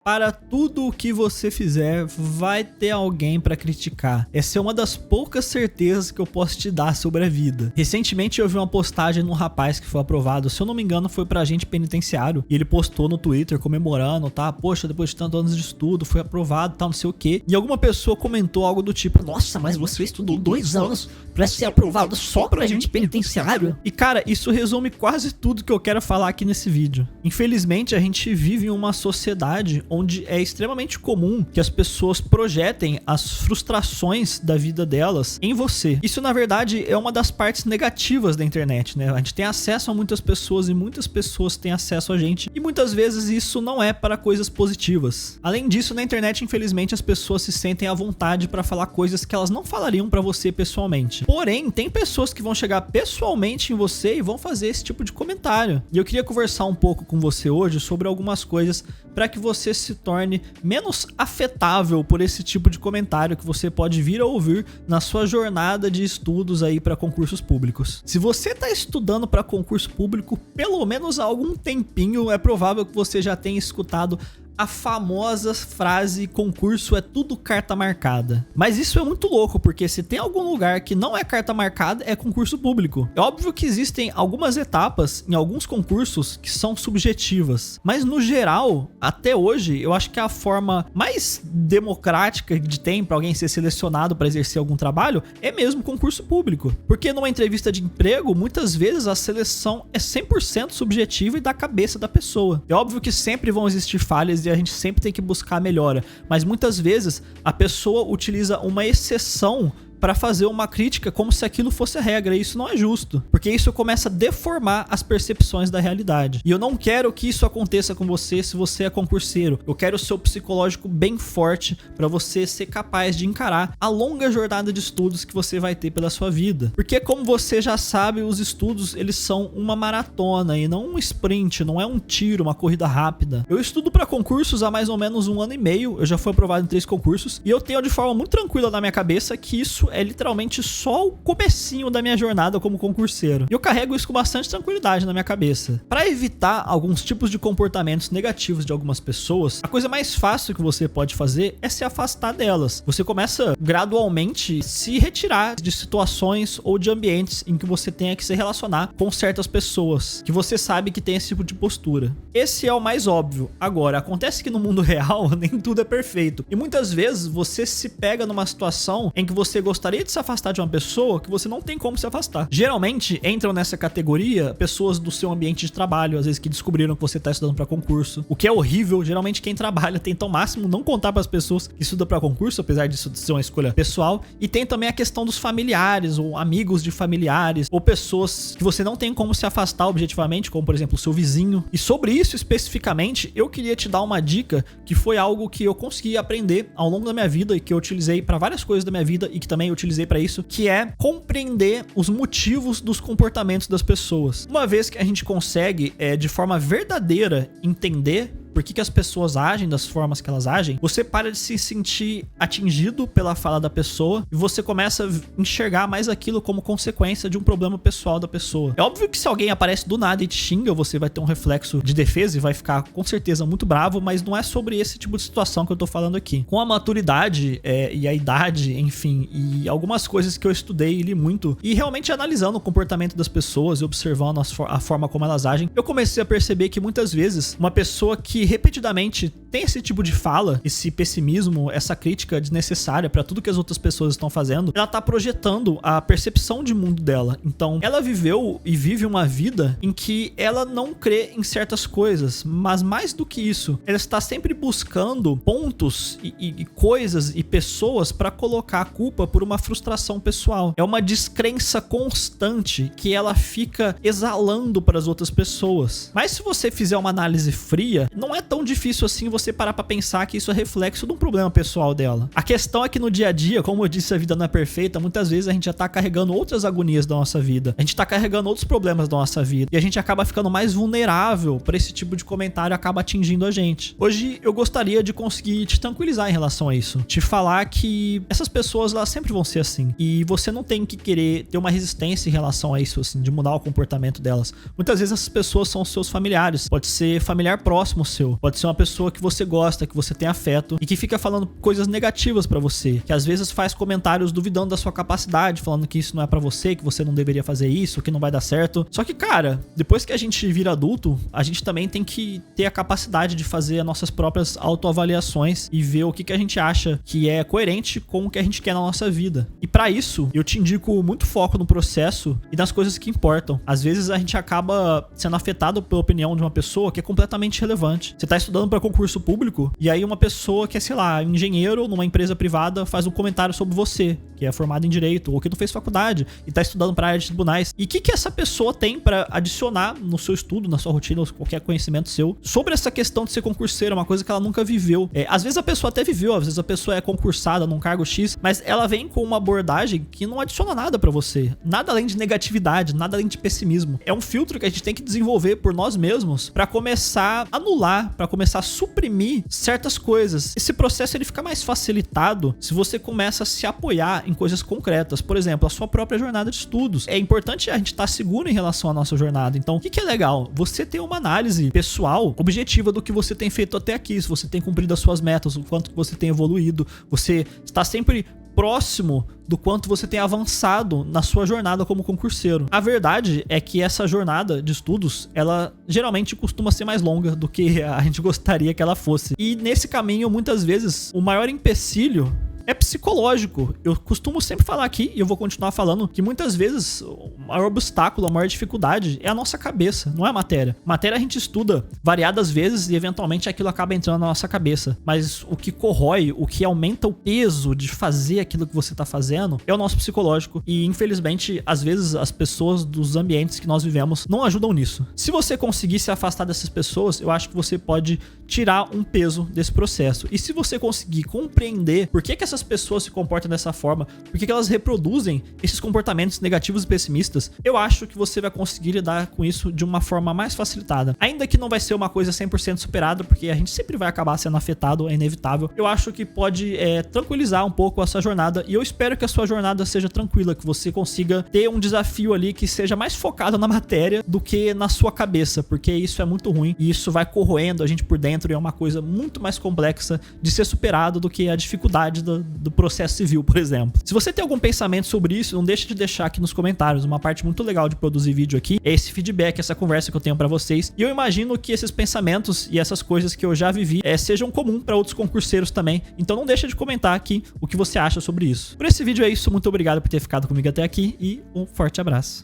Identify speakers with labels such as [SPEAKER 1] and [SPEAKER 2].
[SPEAKER 1] Para tudo o que você fizer, vai ter alguém para criticar. Essa é uma das poucas certezas que eu posso te dar sobre a vida. Recentemente eu vi uma postagem de um rapaz que foi aprovado, se eu não me engano foi pra agente penitenciário, e ele postou no Twitter comemorando, tá? Poxa, depois de tantos anos de estudo, foi aprovado, tal, não sei o que. E alguma pessoa comentou algo do tipo:
[SPEAKER 2] nossa, mas você estudou 2 anos pra ser aprovado só pra agente penitenciário?
[SPEAKER 1] E cara, isso resume quase tudo que eu quero falar aqui nesse vídeo. Infelizmente, a gente vive em uma sociedade onde é extremamente comum que as pessoas projetem as frustrações da vida delas em você. Isso, na verdade, é uma das partes negativas da internet, né? A gente tem acesso a muitas pessoas e muitas pessoas têm acesso a gente, e muitas vezes isso não é para coisas positivas. Além disso, na internet, infelizmente, as pessoas se sentem à vontade para falar coisas que elas não falariam para você pessoalmente. Porém, tem pessoas que vão chegar pessoalmente em você e vão fazer esse tipo de comentário. E eu queria conversar um pouco com você hoje sobre algumas coisas para que você se torne menos afetável por esse tipo de comentário que você pode vir a ouvir na sua jornada de estudos aí para concursos públicos. Se você está estudando para concurso público pelo menos há algum tempinho, é provável que você já tenha escutado a famosa frase: concurso é tudo carta marcada. Mas isso é muito louco, porque se tem algum lugar que não é carta marcada, é concurso público. É óbvio que existem algumas etapas em alguns concursos que são subjetivas, mas no geral, até hoje, eu acho que a forma mais democrática de tem para alguém ser selecionado para exercer algum trabalho é mesmo concurso público. Porque numa entrevista de emprego, muitas vezes a seleção é 100% subjetiva e da cabeça da pessoa. É óbvio que sempre vão existir falhas e a gente sempre tem que buscar a melhora, mas muitas vezes a pessoa utiliza uma exceção para fazer uma crítica como se aquilo fosse a regra, e isso não é justo, porque isso começa a deformar as percepções da realidade. E eu não quero que isso aconteça com você se você é concurseiro. Eu quero o seu psicológico bem forte para você ser capaz de encarar a longa jornada de estudos que você vai ter pela sua vida. Porque, como você já sabe, os estudos, eles são uma maratona e não um sprint, não é um tiro, uma corrida rápida. Eu estudo para concursos há mais ou menos 1 ano e meio, eu já fui aprovado em 3 concursos, e eu tenho de forma muito tranquila na minha cabeça que isso é literalmente só o comecinho da minha jornada como concurseiro. E eu carrego isso com bastante tranquilidade na minha cabeça. Para evitar alguns tipos de comportamentos negativos de algumas pessoas, a coisa mais fácil que você pode fazer é se afastar delas. Você começa gradualmente a se retirar de situações ou de ambientes em que você tenha que se relacionar com certas pessoas que você sabe que tem esse tipo de postura. Esse é o mais óbvio. Agora, acontece que no mundo real nem tudo é perfeito. E muitas vezes você se pega numa situação em que você gostaria de se afastar de uma pessoa que você não tem como se afastar. Geralmente entram nessa categoria pessoas do seu ambiente de trabalho, às vezes que descobriram que você está estudando para concurso, o que é horrível. Geralmente quem trabalha tenta ao máximo não contar para as pessoas que estuda para concurso, apesar disso ser uma escolha pessoal. E tem também a questão dos familiares ou amigos de familiares ou pessoas que você não tem como se afastar objetivamente, como por exemplo o seu vizinho. E sobre isso especificamente, eu queria te dar uma dica que foi algo que eu consegui aprender ao longo da minha vida e que eu utilizei para várias coisas da minha vida e que também eu utilizei para isso, que é compreender os motivos dos comportamentos das pessoas. Uma vez que a gente consegue, de forma verdadeira, entender por que as pessoas agem das formas que elas agem, você para de se sentir atingido pela fala da pessoa e você começa a enxergar mais aquilo como consequência de um problema pessoal da pessoa. É óbvio que se alguém aparece do nada e te xinga, você vai ter um reflexo de defesa e vai ficar com certeza muito bravo, mas não é sobre esse tipo de situação que eu tô falando aqui. Com a maturidade e a idade, enfim, e algumas coisas que eu estudei e li muito, e realmente analisando o comportamento das pessoas e observando a forma como elas agem, eu comecei a perceber que muitas vezes uma pessoa que repetidamente tem esse tipo de fala, esse pessimismo, essa crítica desnecessária para tudo que as outras pessoas estão fazendo, ela tá projetando a percepção de mundo dela. Então, ela viveu e vive uma vida em que ela não crê em certas coisas, mas mais do que isso, ela está sempre buscando pontos e coisas e pessoas para colocar a culpa por uma frustração pessoal. É uma descrença constante que ela fica exalando para as outras pessoas. Mas se você fizer uma análise fria, não é tão difícil assim você parar pra pensar que isso é reflexo de um problema pessoal dela. A questão é que no dia a dia, como eu disse, a vida não é perfeita, muitas vezes a gente já tá carregando outras agonias da nossa vida. A gente tá carregando outros problemas da nossa vida. E a gente acaba ficando mais vulnerável pra esse tipo de comentário, acaba atingindo a gente. Hoje eu gostaria de conseguir te tranquilizar em relação a isso. Te falar que essas pessoas, elas sempre vão ser assim. E você não tem que querer ter uma resistência em relação a isso, assim, de mudar o comportamento delas. Muitas vezes essas pessoas são seus familiares. Pode ser familiar próximo seu. Pode ser uma pessoa que você gosta, que você tem afeto e que fica falando coisas negativas pra você, que às vezes faz comentários duvidando da sua capacidade, falando que isso não é pra você, que você não deveria fazer isso, que não vai dar certo. Só que, cara, depois que a gente vira adulto, a gente também tem que ter a capacidade de fazer as nossas próprias autoavaliações e ver o que a gente acha que é coerente com o que a gente quer na nossa vida. E pra isso, eu te indico muito foco no processo e nas coisas que importam. Às vezes a gente acaba sendo afetado pela opinião de uma pessoa que é completamente relevante. Você tá estudando para concurso público e aí uma pessoa que é, sei lá, engenheiro numa empresa privada faz um comentário sobre você, que é formado em direito ou que não fez faculdade e tá estudando para área de tribunais. E o que essa pessoa tem para adicionar no seu estudo, na sua rotina, ou qualquer conhecimento seu sobre essa questão de ser concurseiro, uma coisa que ela nunca viveu. Às vezes a pessoa até viveu, às vezes a pessoa é concursada num cargo X, mas ela vem com uma abordagem que não adiciona nada para você. Nada além de negatividade, nada além de pessimismo. É um filtro que a gente tem que desenvolver por nós mesmos para começar a anular, para começar a suprimir certas coisas. Esse processo ele fica mais facilitado se você começa a se apoiar em coisas concretas. Por exemplo, a sua própria jornada de estudos. É importante a gente estar seguro em relação à nossa jornada. Então, o que é legal? Você ter uma análise pessoal, objetiva do que você tem feito até aqui, se você tem cumprido as suas metas, o quanto você tem evoluído, você está sempre próximo do quanto você tem avançado na sua jornada como concurseiro. A verdade é que essa jornada de estudos, ela geralmente costuma ser mais longa do que a gente gostaria que ela fosse. E nesse caminho, muitas vezes, o maior empecilho é psicológico. Eu costumo sempre falar aqui, e eu vou continuar falando, que muitas vezes o maior obstáculo, a maior dificuldade é a nossa cabeça, não é a matéria. Matéria a gente estuda variadas vezes e eventualmente aquilo acaba entrando na nossa cabeça. Mas o que corrói, o que aumenta o peso de fazer aquilo que você tá fazendo é o nosso psicológico. E infelizmente, às vezes as pessoas dos ambientes que nós vivemos não ajudam nisso. Se você conseguir se afastar dessas pessoas, eu acho que você pode tirar um peso desse processo. E se você conseguir compreender por que essas pessoas se comportam dessa forma, por que elas reproduzem esses comportamentos negativos e pessimistas, eu acho que você vai conseguir lidar com isso de uma forma mais facilitada. Ainda que não vai ser uma coisa 100% superada, porque a gente sempre vai acabar sendo afetado, é inevitável. Eu acho que pode tranquilizar um pouco a sua jornada e eu espero que a sua jornada seja tranquila, que você consiga ter um desafio ali que seja mais focado na matéria do que na sua cabeça, porque isso é muito ruim e isso vai corroendo a gente por dentro e é uma coisa muito mais complexa de ser superado do que a dificuldade do processo civil, por exemplo. Se você tem algum pensamento sobre isso, não deixe de deixar aqui nos comentários. Uma parte muito legal de produzir vídeo aqui é esse feedback, essa conversa que eu tenho pra vocês. E eu imagino que esses pensamentos e essas coisas que eu já vivi sejam comum pra outros concurseiros também. Então não deixa de comentar aqui o que você acha sobre isso. Por esse vídeo é isso. Muito obrigado por ter ficado comigo até aqui e um forte abraço.